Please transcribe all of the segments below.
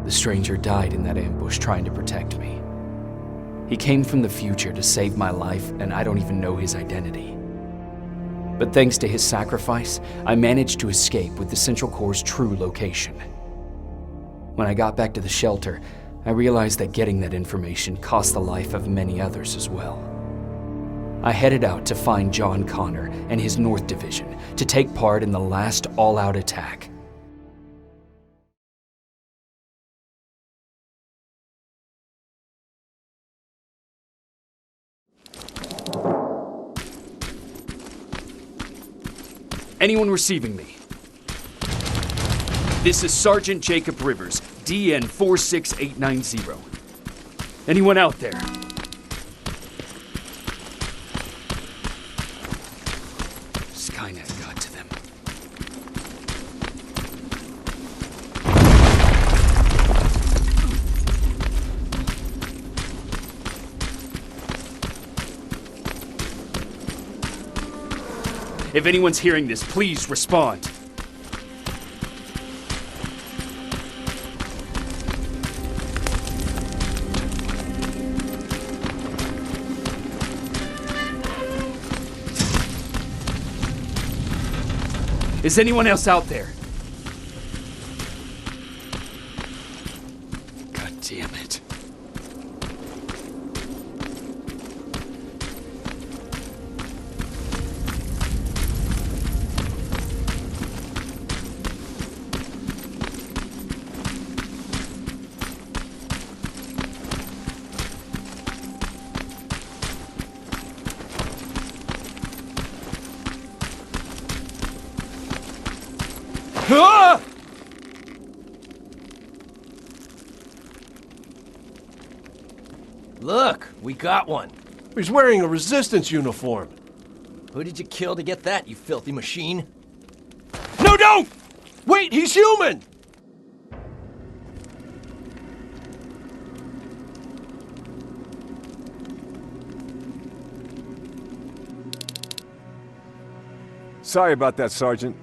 The stranger died in that ambush trying to protect me. He came from the future to save my life, and I don't even know his identity. But thanks to his sacrifice, I managed to escape with the Central Core's true location. When I got back to the shelter, I realized that getting that information cost the life of many others as well. I headed out to find John Connor and his North Division to take part in the last all-out attack. Anyone receiving me? This is Sergeant Jacob Rivers, DN 46890. Anyone out there? Skynet got to them. If anyone's hearing this, please respond. Is anyone else out there? God damn it. Ah! Look, we got one. He's wearing a resistance uniform. Who did you kill to get that, you filthy machine? No, don't! Wait, he's human! Sorry about that, Sergeant.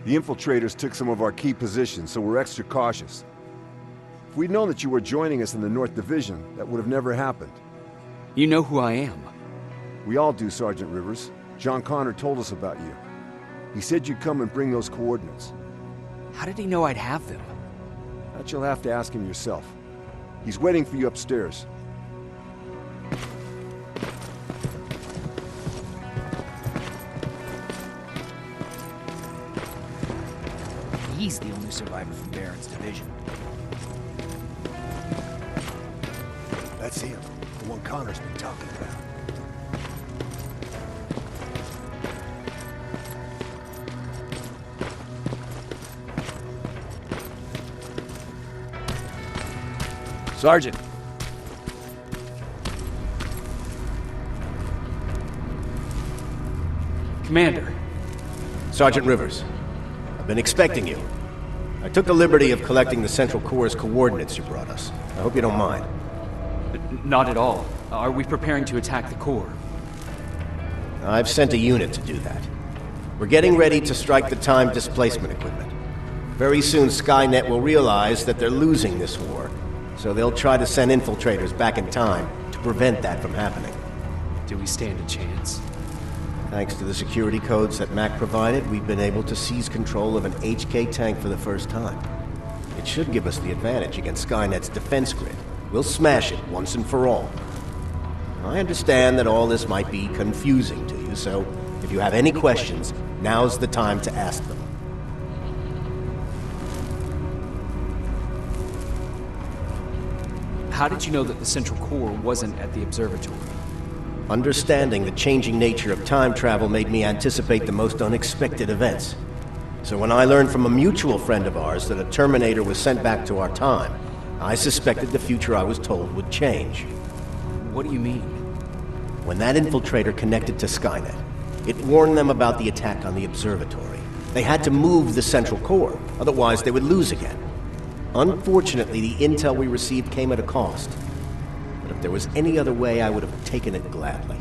The infiltrators took some of our key positions, so we're extra cautious. If we'd known that you were joining us in the North Division, that would have never happened. You know who I am. We all do, Sergeant Rivers. John Connor told us about you. He said you'd come and bring those coordinates. How did he know I'd have them? That you'll have to ask him yourself. He's waiting for you upstairs. He's the only survivor from Baron's division. That's him, the one Connor's been talking about. Sergeant. Commander. Sergeant Rivers, I've been expecting you. I took the liberty of collecting the Central Core's coordinates you brought us. I hope you don't mind. Not at all. Are we preparing to attack the core? I've sent a unit to do that. We're getting ready to strike the time displacement equipment. Very soon Skynet will realize that they're losing this war, so they'll try to send infiltrators back in time to prevent that from happening. Do we stand a chance? Thanks to the security codes that Mac provided, we've been able to seize control of an HK tank for the first time. It should give us the advantage against Skynet's defense grid. We'll smash it once and for all. I understand that all this might be confusing to you, so if you have any questions, now's the time to ask them. How did you know that the Central Core wasn't at the observatory? Understanding the changing nature of time travel made me anticipate the most unexpected events. So when I learned from a mutual friend of ours that a Terminator was sent back to our time, I suspected the future I was told would change. What do you mean? When that infiltrator connected to Skynet, it warned them about the attack on the observatory. They had to move the Central Core, otherwise they would lose again. Unfortunately, the intel we received came at a cost. But if there was any other way, I would have taken it gladly.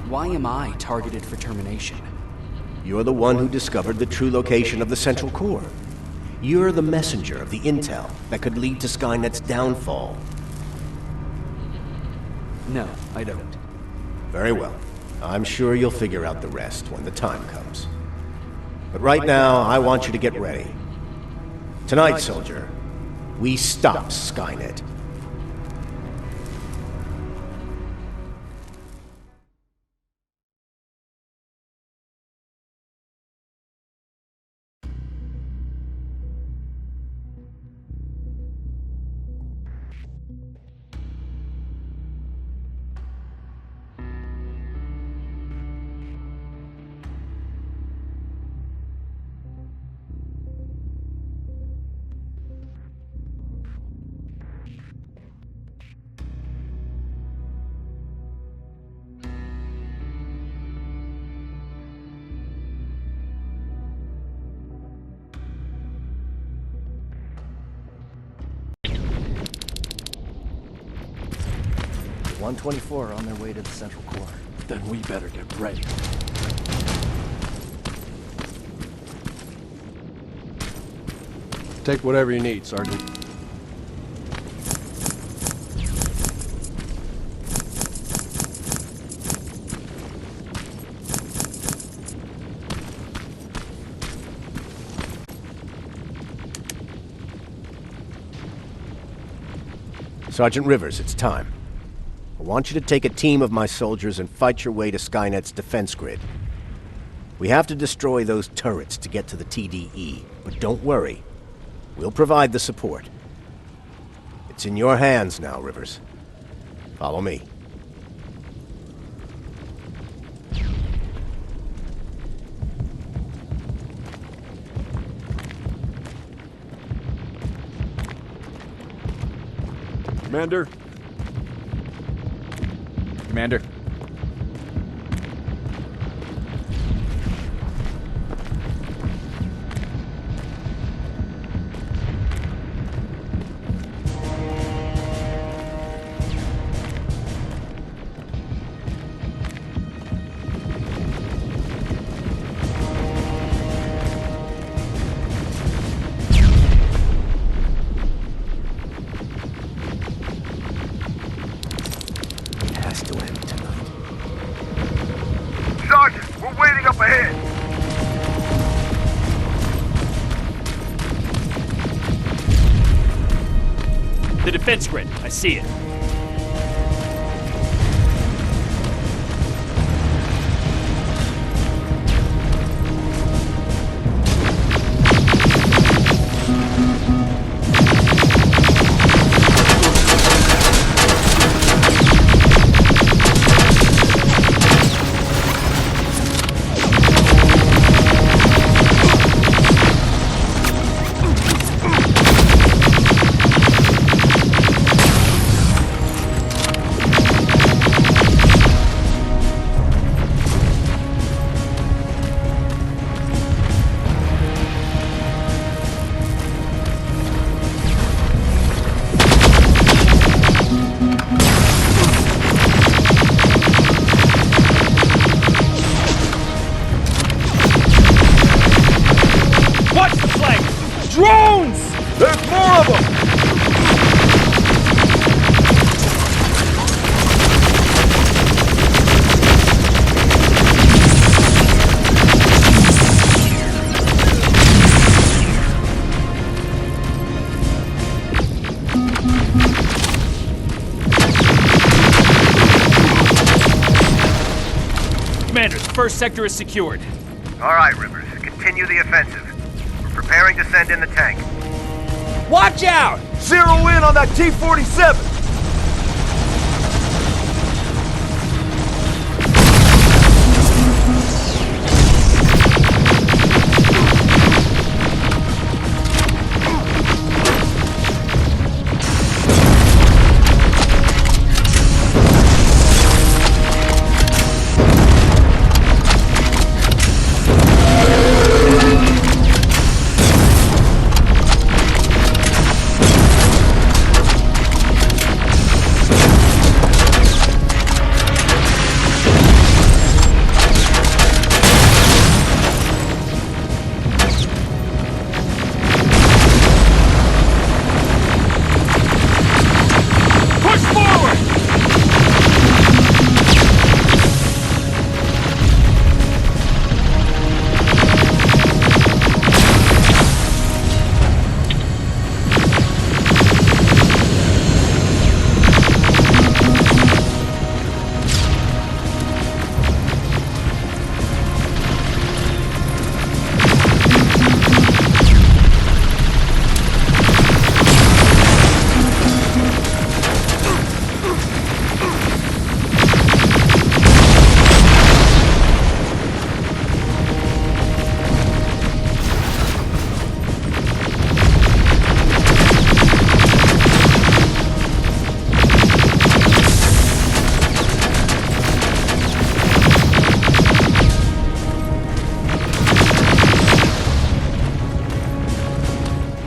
Why am I targeted for termination? You're the one who discovered the true location of the Central Core. You're the messenger of the intel that could lead to Skynet's downfall. No, I don't. Very well. I'm sure you'll figure out the rest when the time comes. But right now, I want you to get ready. Tonight, soldier, we stop Skynet. The 124 are on their way to the Central Core. Then we better get ready. Take whatever you need, Sergeant. Sergeant Rivers, it's time. I want you to take a team of my soldiers and fight your way to Skynet's defense grid. We have to destroy those turrets to get to the TDE, but don't worry. We'll provide the support. It's in your hands now, Rivers. Follow me. Commander? Commander. Sergeant, we're waiting up ahead. The defense grid. I see it. Drones! There's more of them! Commander, the first sector is secured. All right, Rivers. Continue the offensive. We're preparing to send in the tank. Watch out! Zero in on that T-47!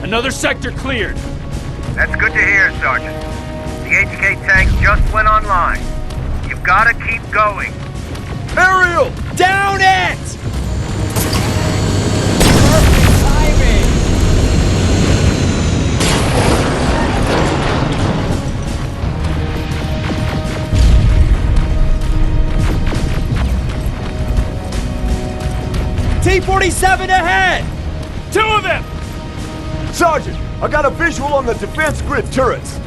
Another sector cleared. That's good to hear, Sergeant. The HK tank just went online. You've gotta keep going. Aerial! Down it! T-47 ahead! 2 of them! Sergeant, I got a visual on the defense grid turrets.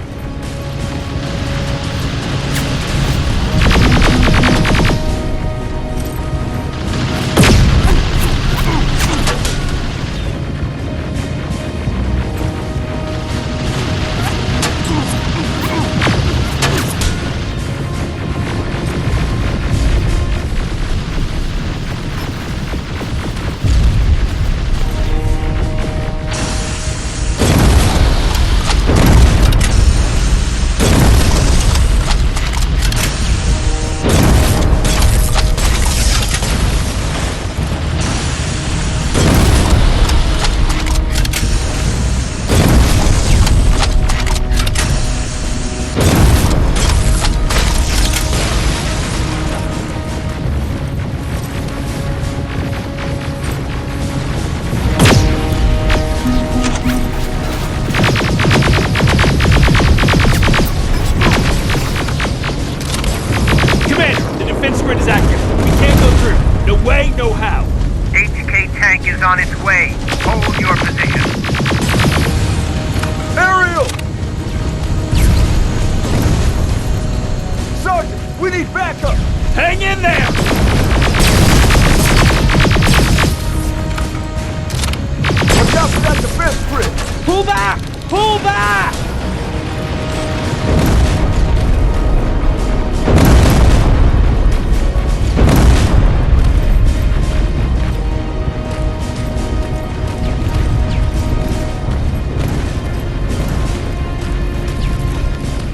Is active. We can't go through. No way, no how. HK tank is on its way. Hold your position. Aerial! Sergeant, we need backup! Hang in there! Watch out for that defense grid! Pull back! Pull back!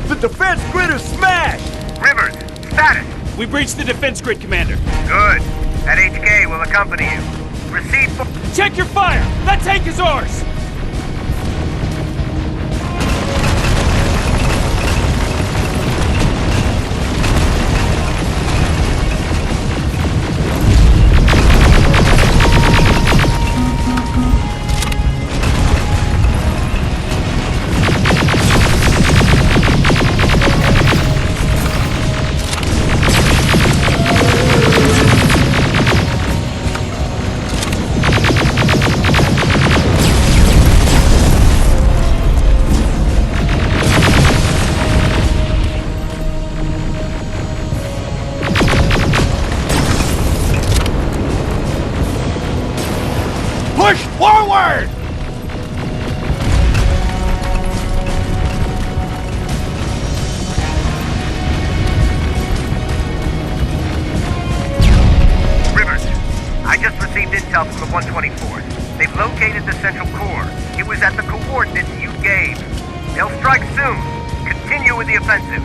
The defense grid is smashed! Rivers, status. We breached the defense grid, Commander. Good. That HK will accompany you. Receive. Check your fire! That tank is ours! Push forward! Rivers, I just received intel from the 124th. They've located the central core. It was at the coordinates you gave. They'll strike soon. Continue with the offensive.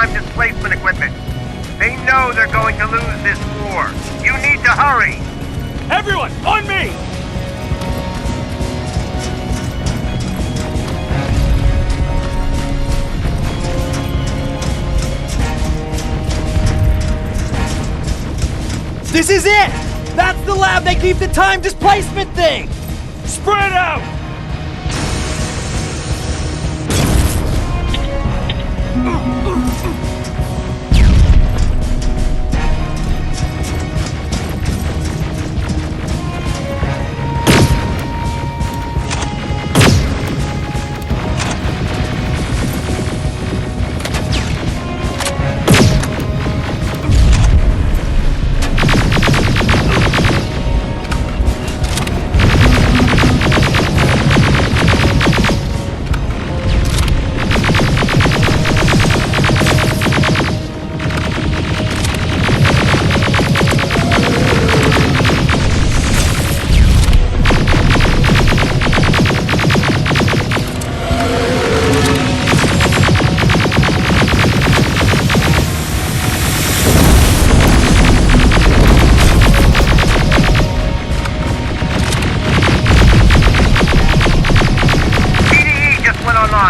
time displacement equipment. They know they're going to lose this war. You need to hurry! Everyone, on me! This is it! That's the lab they keep the time displacement thing! Spread out!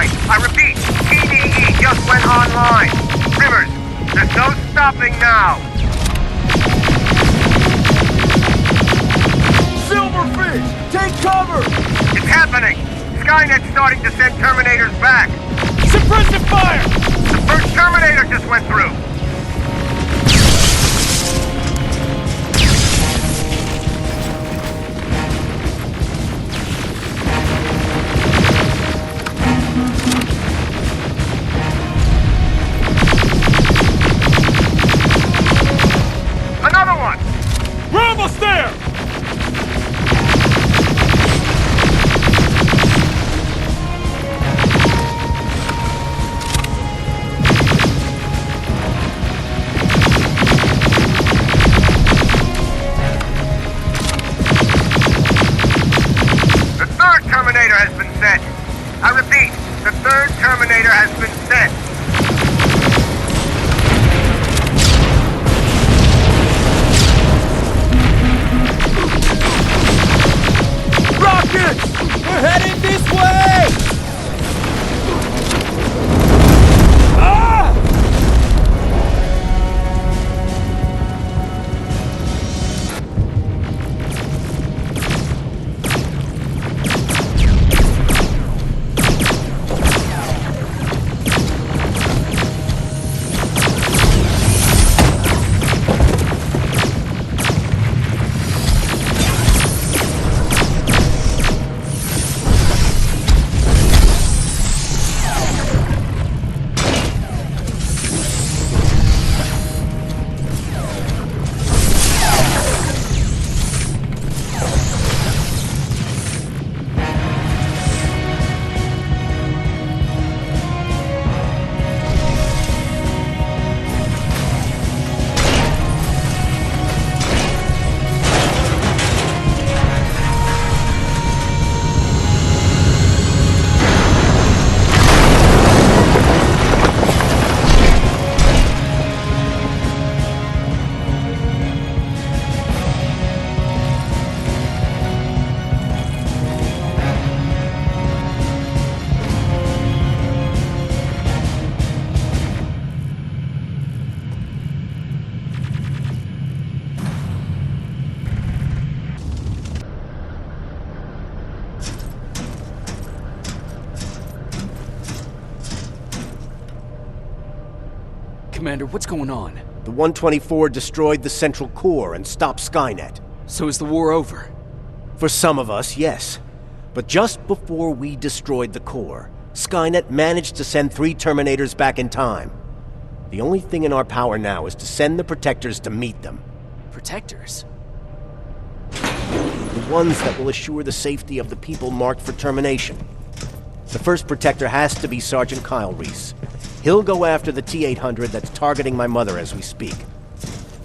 I repeat, TDE just went online. Rivers, there's no stopping now. Silverfish! Take cover! It's happening. Skynet's starting to send Terminators back. Suppressive fire! The first Terminator just went through. Another one! We're almost there! The third Terminator has been sent. I repeat, the third Terminator has been sent. Rockets! We're heading this way! Ah! Commander, what's going on? The 124 destroyed the central core and stopped Skynet. So is the war over? For some of us, yes. But just before we destroyed the core, Skynet managed to send 3 Terminators back in time. The only thing in our power now is to send the Protectors to meet them. Protectors? The ones that will assure the safety of the people marked for termination. The first Protector has to be Sergeant Kyle Reese. He'll go after the T-800 that's targeting my mother as we speak.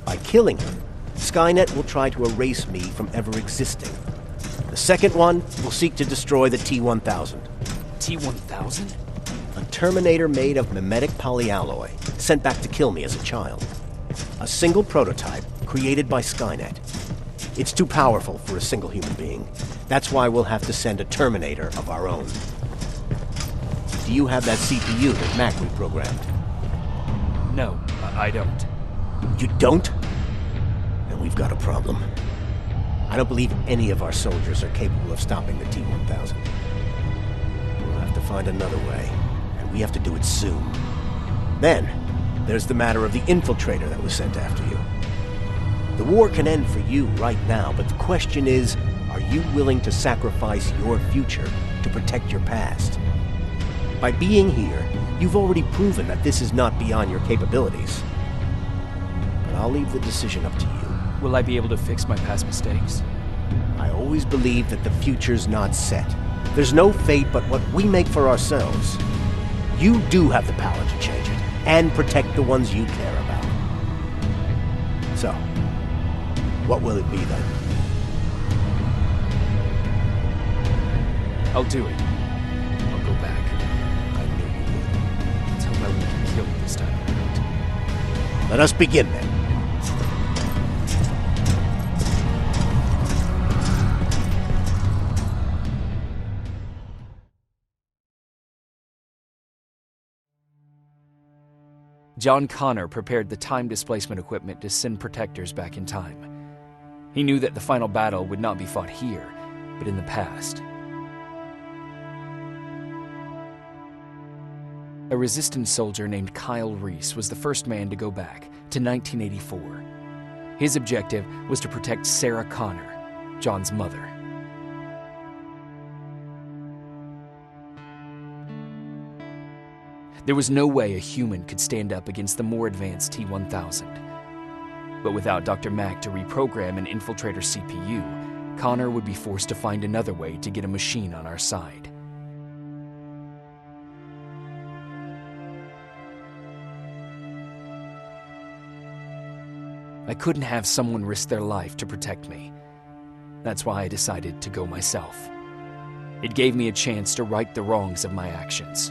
By killing her, Skynet will try to erase me from ever existing. The second one will seek to destroy the T-1000. T-1000? A Terminator made of mimetic polyalloy, sent back to kill me as a child. A single prototype created by Skynet. It's too powerful for a single human being. That's why we'll have to send a Terminator of our own. Do you have that CPU that Mac reprogrammed? No, I don't. You don't? Then we've got a problem. I don't believe any of our soldiers are capable of stopping the T-1000. We'll have to find another way, and we have to do it soon. Then, there's the matter of the infiltrator that was sent after you. The war can end for you right now, but the question is, are you willing to sacrifice your future to protect your past? By being here, you've already proven that this is not beyond your capabilities. But I'll leave the decision up to you. Will I be able to fix my past mistakes? I always believe that the future's not set. There's no fate but what we make for ourselves. You do have the power to change it, and protect the ones you care about. So, what will it be then? I'll do it. I'll go back. I knew you would. Let's hope I won't get killed this time around. Let us begin then. John Connor prepared the time displacement equipment to send protectors back in time. He knew that the final battle would not be fought here, but in the past. A resistance soldier named Kyle Reese was the first man to go back to 1984. His objective was to protect Sarah Connor, John's mother. There was no way a human could stand up against the more advanced T-1000. But without Dr. Mack to reprogram an infiltrator CPU, Connor would be forced to find another way to get a machine on our side. I couldn't have someone risk their life to protect me. That's why I decided to go myself. It gave me a chance to right the wrongs of my actions.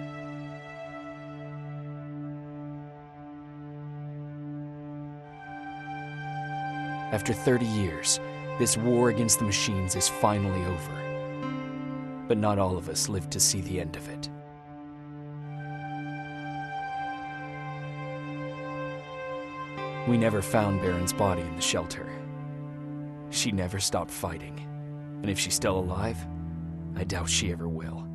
After 30 years, this war against the machines is finally over. But not all of us lived to see the end of it. We never found Baron's body in the shelter. She never stopped fighting, and if she's still alive, I doubt she ever will.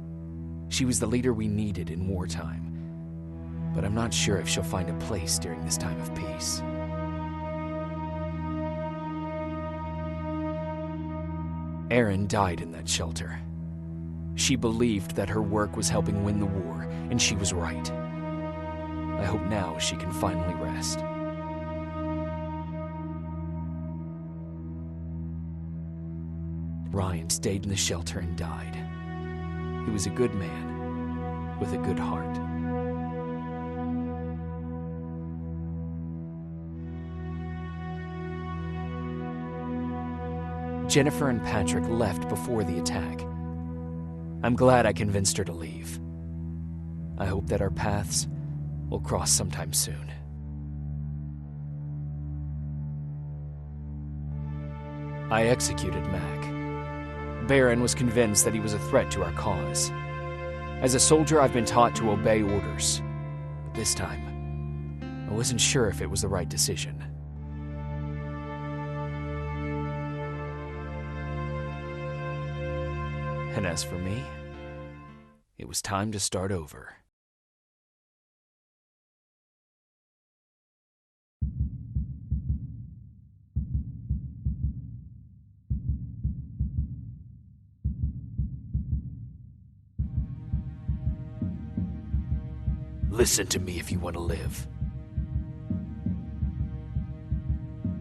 She was the leader we needed in wartime, but I'm not sure if she'll find a place during this time of peace. Erin died in that shelter. She believed that her work was helping win the war, and she was right. I hope now she can finally rest. Ryan stayed in the shelter and died. He was a good man with a good heart. Jennifer and Patrick left before the attack. I'm glad I convinced her to leave. I hope that our paths will cross sometime soon. I executed Mac. Baron was convinced that he was a threat to our cause. As a soldier, I've been taught to obey orders. But this time, I wasn't sure if it was the right decision. And as for me, it was time to start over. Listen to me if you want to live.